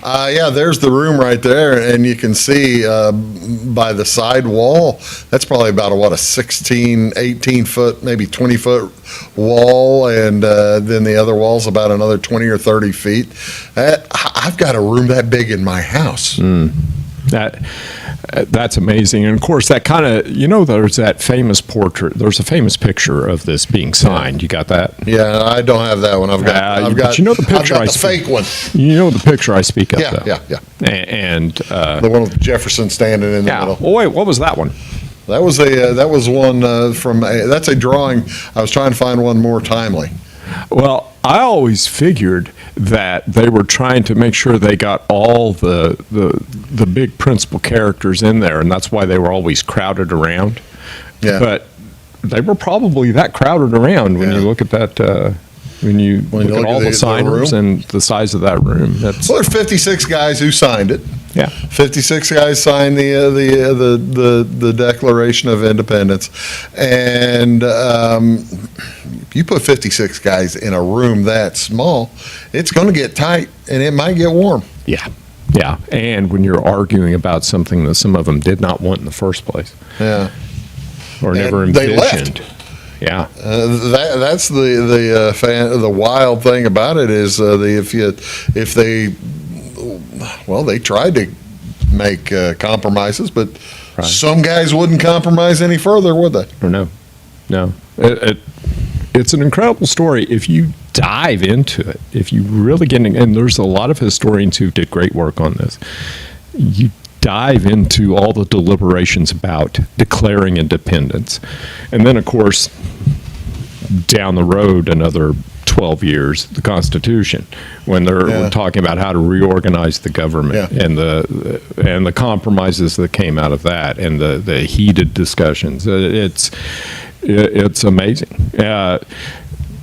Yeah, there's the room right there, and you can see by the side wall, that's probably about a 16, 18 foot, maybe 20 foot wall, and then the other wall's about another 20 or 30 feet. I've got a room that big in my house. That's amazing. And of course, that kind of, there's that famous portrait. There's a famous picture of this being signed. You got that? Yeah, I don't have that one. I've got the picture. I've got the fake one. You know the picture I speak of, though. Yeah. And the one with Jefferson standing in the middle. Oh wait, what was that one? That was one from. That's a drawing. I was trying to find one more timely. Well, I always figured that they were trying to make sure they got all the big principal characters in there, and that's why they were always crowded around. Yeah. But they were probably that crowded around when you look at that. When you look at all the signers and the size of that room. Well, there's 56 guys who signed it. Yeah. 56 guys signed the Declaration of Independence, and you put 56 guys in a room that small, it's going to get tight and it might get warm. Yeah. And when you're arguing about something that some of them did not want in the first place. Yeah. Or never And they envisioned. left. Yeah. That's the wild thing about it is they tried to make compromises, but Right. some guys wouldn't compromise any further, would they? Or no. It's an incredible story if you dive into it. If you really get in, and there's a lot of historians who did great work on this. You dive into all the deliberations about declaring independence. And then, of course, down the road, another 12 years, the Constitution, when they're talking about how to reorganize the government and the compromises that came out of that and the heated discussions. It's amazing.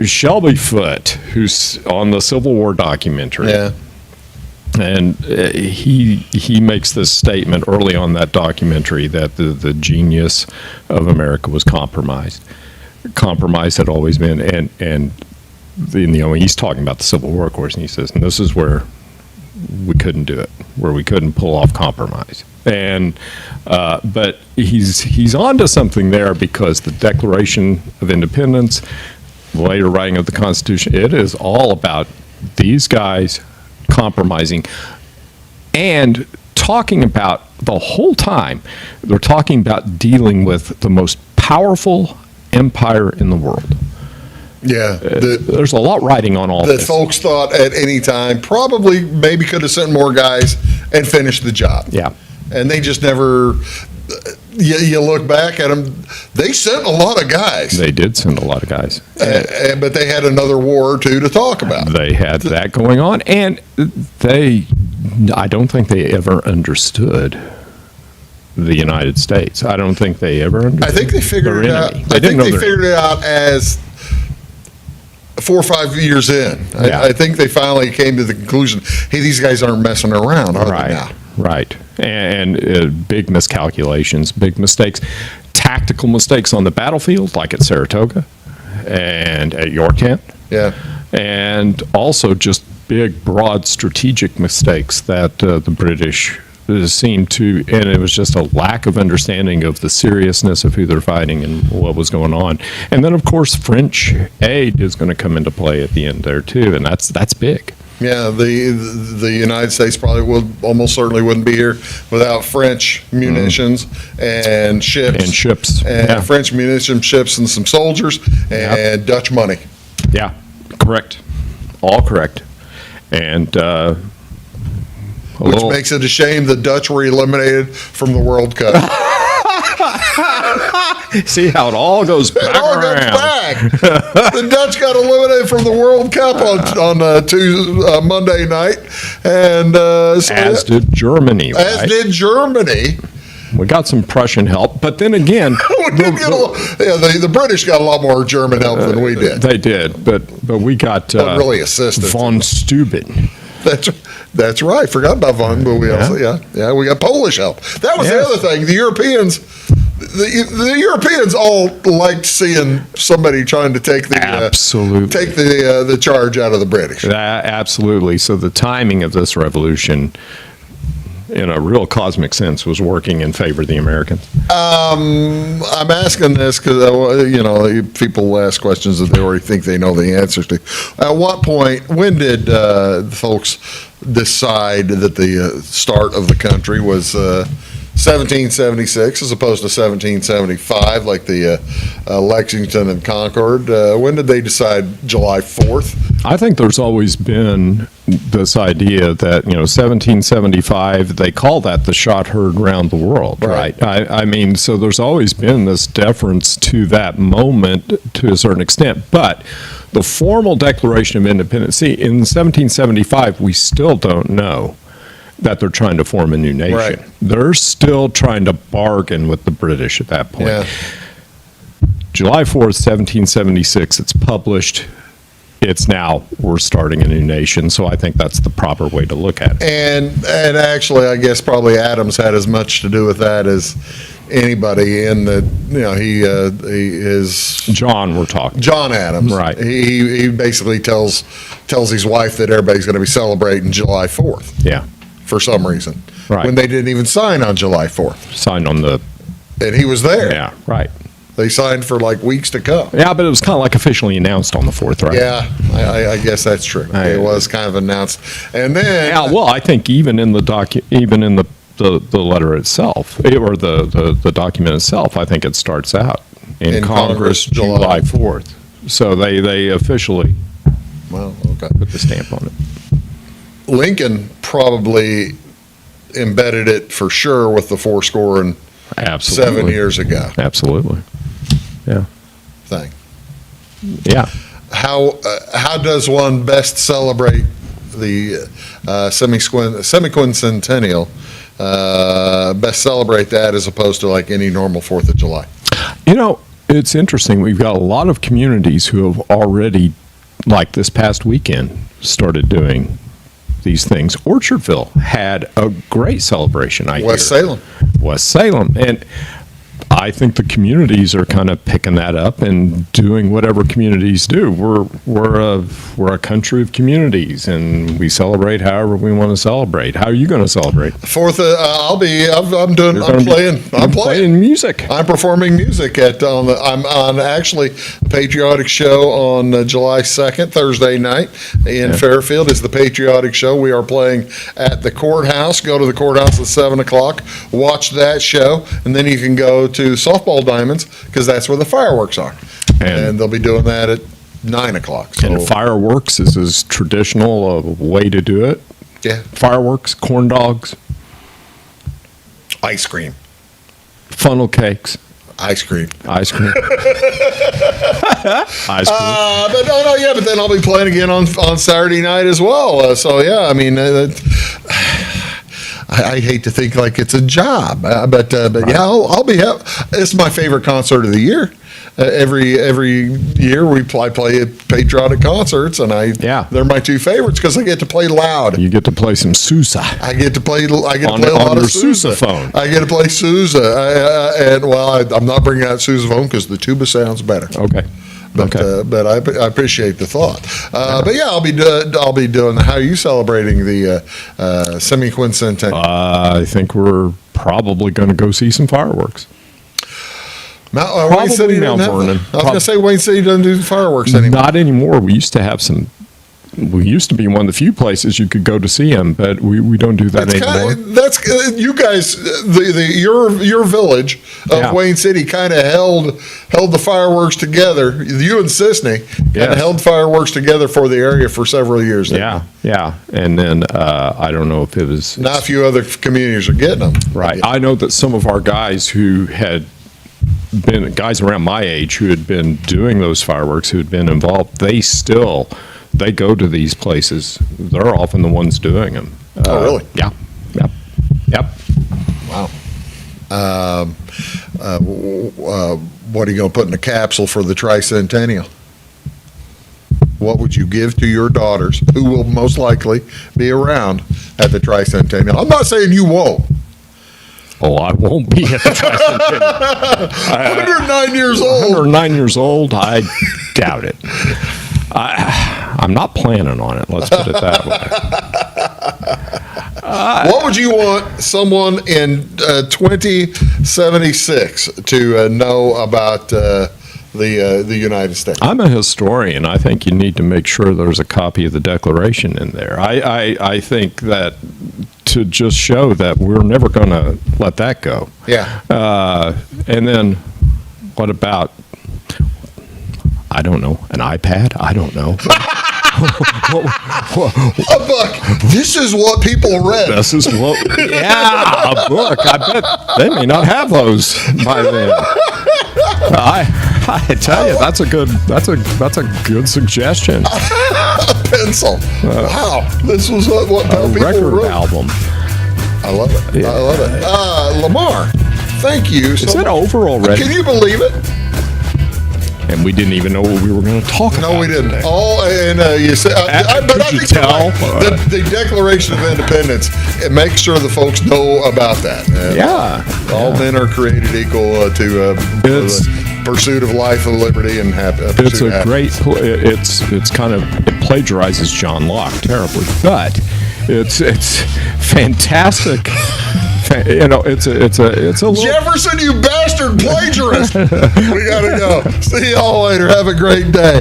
Shelby Foote, who's on the Civil War documentary, and he makes this statement early on that documentary that the genius of America was compromised. Compromise had always been, and he's talking about the Civil War, of course, and he says, and this is where we couldn't do it, where we couldn't pull off compromise. And but he's onto something there, because the Declaration of Independence, the later writing of the Constitution, it is all about these guys compromising and talking about the whole time. They're talking about dealing with the most powerful empire in the world. Yeah. There's a lot riding on all that this. Folks thought at any time probably maybe could have sent more guys and finished the job. Yeah. And they just never, you look back at them, they sent a lot of guys. They did send a lot of guys. But they had another war or two to talk about. They had that going on. And I don't think they ever understood the United States. I don't think they ever understood. I think they figured it out. I think they figured it out as 4 or 5 years in. I think they finally came to the conclusion, hey, these guys aren't messing around, are they now? Right. And big miscalculations, big mistakes, tactical mistakes on the battlefield, like at Saratoga and at Yorktown. Yeah. And also just big, broad strategic mistakes that the British seemed to, and it was just a lack of understanding of the seriousness of who they're fighting and what was going on. And then, of course, French aid is going to come into play at the end there too, and that's big. Yeah, the United States probably almost certainly wouldn't be here without French munitions and ships. And French munitions, ships, and some soldiers, and Dutch money. Yeah, correct. All correct. And which makes it a shame the Dutch were eliminated from the World Cup. See how it all goes back around. The Dutch got eliminated from the World Cup on Monday night, and as did Germany. As did Germany. We got some Prussian help, but then again, the British got a lot more German help than we did. They did, but we got really assisted. Von Steuben. That's right. Forgot about Von, but we also we got Polish help. That was the other thing. The Europeans all liked seeing somebody trying to take the charge out of the British. Absolutely. So the timing of this revolution, in a real cosmic sense, was working in favor of the Americans. I'm asking this because people ask questions that they already think they know the answers to. At what point, when did folks decide that the start of the country was 1776 as opposed to 1775, like the Lexington and Concord? When did they decide July 4th? I think there's always been this idea that, 1775, they call that the shot heard round the world, right? I mean, so there's always been this deference to that moment to a certain extent. But the formal Declaration of Independence, see, in 1775, we still don't know that they're trying to form a new nation. Right. They're still trying to bargain with the British at that point. Yeah. July 4th, 1776, it's published. It's now, we're starting a new nation, so I think that's the proper way to look at it. And actually, I guess probably Adams had as much to do with that as anybody in that, he is John, we're talking. John Adams. Right. He basically tells his wife that everybody's going to be celebrating July 4th. Yeah. For some reason. Right. When they didn't even sign on July 4th. Signed on the... And he was there. Yeah, right. they signed for like weeks to come. Yeah, but it was kind of like officially announced on the 4th, right? Yeah, I guess that's true. It was kind of announced, and then Yeah, well, I think even in the letter itself, or the document itself, I think it starts out in Congress July 4th. So they officially put the stamp on it. Lincoln probably embedded it for sure with the 4 7 years ago. Absolutely. Yeah. Thing. Yeah. How does one best celebrate the semiquincentennial? Best celebrate that as opposed to like any normal 4th of July. You know, it's interesting. We've got a lot of communities who have already, like this past weekend, started doing these things. Orchardville had a great celebration, I hear. West Salem. And I think the communities are kind of picking that up and doing whatever communities do. We're a country of communities, and we celebrate however we want to celebrate. How are you going to celebrate? 4th, I'm playing music. I'm performing music I'm on actually a patriotic show on July 2nd, Thursday night in Fairfield is the patriotic show. We are playing at the courthouse. Go to the courthouse at 7:00. Watch that show, and then you can go to Softball Diamonds because that's where the fireworks are, and they'll be doing that at 9:00. So. And fireworks is as traditional a way to do it. Yeah, fireworks, corn dogs, ice cream, funnel cakes. Ice cream. Ice cream. But then I'll be playing again on Saturday night as well. So yeah, I mean, I hate to think like it's a job, but yeah, I'll be. It's my favorite concert of the year. Every year I play at patriotic concerts, and they're my two favorites because I get to play loud. You get to play some Sousa. I get to play a lot of sousaphone. I get to play Sousa, I'm not bringing out sousaphone because the tuba sounds better. Okay. But I appreciate the thought. But yeah, I'll be doing. How are you celebrating the semiquincentennial? I think we're probably going to go see some fireworks. Wayne City Mount Vernon. I was going to say Wayne City doesn't do fireworks anymore. Not anymore. We used to have some. We used to be one of the few places you could go to see them, but we don't do that anymore. That's you guys. Your village of Wayne City kind of held the fireworks together. You and Sisney kind of held fireworks together for the area for several years. Yeah. And then I don't know if it was. Now a few other communities are getting them. Right. Yeah. I know that some of our guys who had been guys around my age who had been doing those fireworks, who had been involved, they go to these places. They're often the ones doing them. Oh, really? Yeah. Yep. Wow. What are you going to put in the capsule for the tricentennial? What would you give to your daughters, who will most likely be around at the tricentennial? I'm not saying you won't. Oh, I won't be at the tricentennial. 109 years old. 109 years old. I doubt it. I'm not planning on it. Let's put it that way. What would you want someone in 2076 to know about the United States? I'm a historian. I think you need to make sure there's a copy of the Declaration in there. I think that to just show that we're never going to let that go. Yeah. And then what about, I don't know, an iPad? I don't know. A book. This is what people read. This is what, a book. I bet they may not have those by then. I tell you, that's a good suggestion. A pencil. Wow, this was what people record wrote. album. I love it. Yeah. I love it. LaMar, thank you. Is it over already? Can you believe it? And we didn't even know what we were going to talk about. No, we didn't. Today. You said, but I could you think tell? the Declaration of Independence. It makes sure the folks know about that. All men are created equal to the pursuit of life and liberty and happiness. It's a great. It's kind of, it plagiarizes John Locke terribly, but it's fantastic it's a little. Jefferson, you bastard plagiarist. We gotta go. See y'all later. Have a great day.